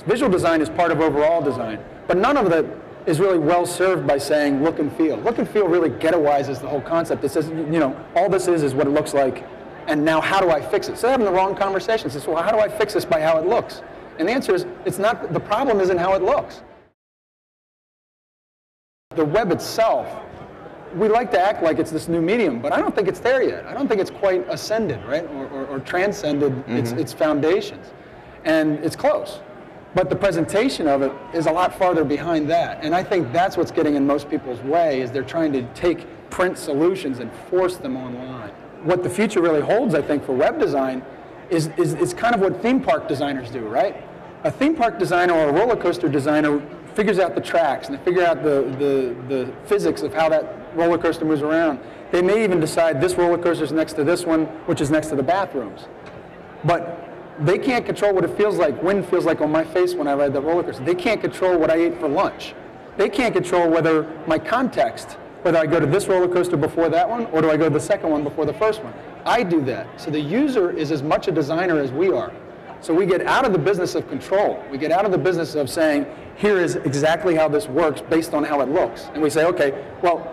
Visual design is part of overall design, but none of it is really well served by saying look and feel. Look and feel really ghettoizes the whole concept. It says, you know, all this is what it looks like, and now how do I fix it? So they're having the wrong conversation. It says, well, how do I fix this by how it looks? And the answer is, it's not, the problem isn't how it looks. The web itself, we like to act like it's this new medium, but I don't think it's there yet. I don't think it's quite ascended, right, or transcended its foundations. And it's close. But the presentation of it is a lot farther behind that. And I think that's what's getting in most people's way, is they're trying to take print solutions and force them online. What the future really holds, I think, for web design is kind of what theme park designers do, right? A theme park designer or a roller coaster designer figures out the tracks and they figure out the physics of how that roller coaster moves around. They may even decide this roller coaster is next to this one, which is next to the bathrooms. But they can't control what it feels like, wind feels like on my face when I ride that roller coaster. They can't control what I ate for lunch. They can't control whether my context, whether I go to this roller coaster before that one, or do I go to the second one before the first one. I do that. So the user is as much a designer as we are. So we get out of the business of control. We get out of the business of saying, here is exactly how this works based on how it looks. And we say, okay, well,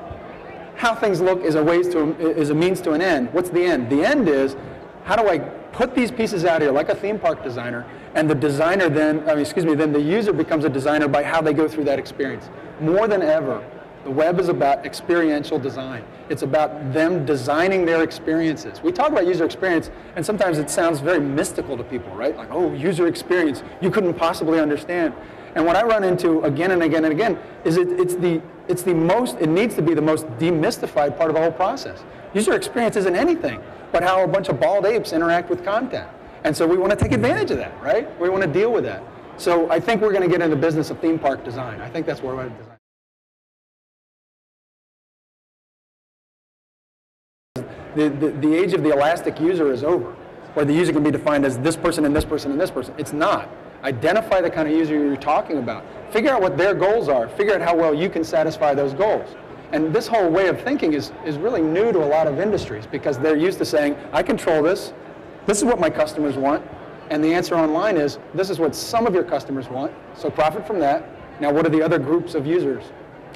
how things look is a means to an end. What's the end? The end is, how do I put these pieces out here like a theme park designer, and the designer then, then the user becomes a designer by how they go through that experience. More than ever, the web is about experiential design. It's about them designing their experiences. We talk about user experience, and sometimes it sounds very mystical to people, right? Like, oh, user experience, you couldn't possibly understand. And what I run into again and again and again is it needs to be the most demystified part of the whole process. User experience isn't anything but how a bunch of bald apes interact with content. And so we want to take advantage of that, right? We want to deal with that. So I think we're going to get into the business of theme park design. I think that's where we're going to design. The age of the elastic user is over, where the user can be defined as this person and this person and this person. It's not. Identify the kind of user you're talking about. Figure out what their goals are. Figure out how well you can satisfy those goals. And this whole way of thinking is really new to a lot of industries, because they're used to saying, I control this, this is what my customers want, and the answer online is, this is what some of your customers want, so profit from that. Now what are the other groups of users?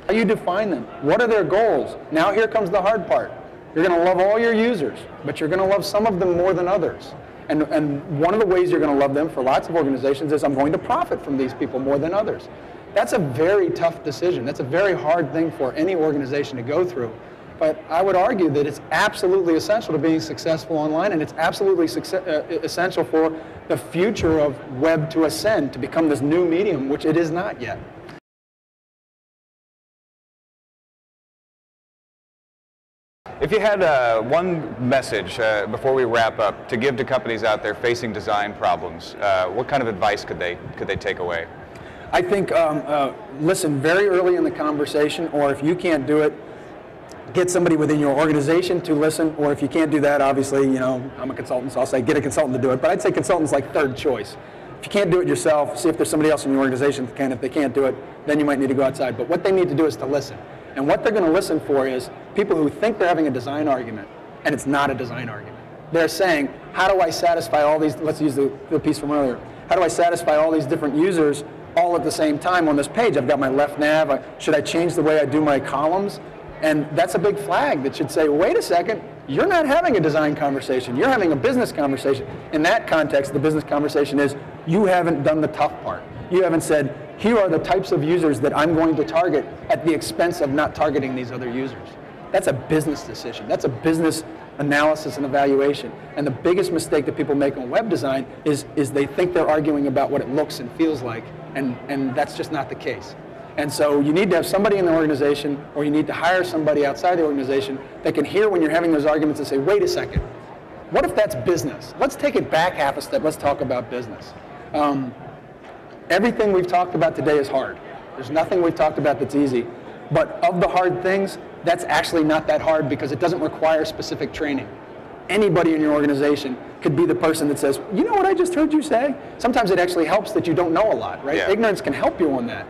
How you define them? What are their goals? Now here comes the hard part. You're going to love all your users, but you're going to love some of them more than others. And one of the ways you're going to love them for lots of organizations is, I'm going to profit from these people more than others. That's a very tough decision. That's a very hard thing for any organization to go through. But I would argue that it's absolutely essential to being successful online, and it's absolutely essential for the future of web to ascend, to become this new medium, which it is not yet. If you had one message before we wrap up to give to companies out there facing design problems, what kind of advice could they take away? I think listen very early in the conversation, or if you can't do it, get somebody within your organization to listen, or if you can't do that, obviously, you know, I'm a consultant, so I'll say get a consultant to do it, but I'd say consultant's like third choice. If you can't do it yourself, see if there's somebody else in your organization that can. If they can't do it, then you might need to go outside. But what they need to do is to listen. And what they're going to listen for is people who think they're having a design argument, and it's not a design argument. They're saying, how do I satisfy all these, let's use the piece from earlier, how do I satisfy all these different users all at the same time on this page? I've got my left nav, should I change the way I do my columns? And that's a big flag that should say, wait a second, you're not having a design conversation, you're having a business conversation. In that context, the business conversation is, you haven't done the tough part. You haven't said, here are the types of users that I'm going to target at the expense of not targeting these other users. That's a business decision. That's a business analysis and evaluation. And the biggest mistake that people make on web design is they think they're arguing about what it looks and feels like, and that's just not the case. And so you need to have somebody in the organization, or you need to hire somebody outside the organization that can hear when you're having those arguments and say, wait a second, what if that's business? Let's take it back half a step. Let's talk about business. Everything we've talked about today is hard. There's nothing we've talked about that's easy. But of the hard things, that's actually not that hard, because it doesn't require specific training. Anybody in your organization could be the person that says, you know what I just heard you say? Sometimes it actually helps that you don't know a lot, right? Yeah. Ignorance can help you on that.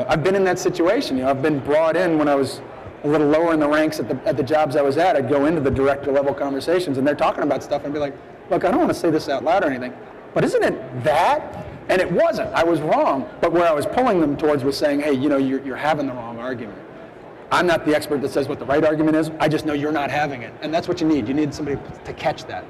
I've been in that situation. You know, I've been brought in when I was a little lower in the ranks at the jobs I was at. I'd go into the director level conversations, and they're talking about stuff, and I'd be like, look, I don't want to say this out loud or anything, but isn't it that? And it wasn't. I was wrong. But where I was pulling them towards was saying, hey, you know, you're having the wrong argument. I'm not the expert that says what the right argument is. I just know you're not having it. And that's what you need. You need somebody to catch that.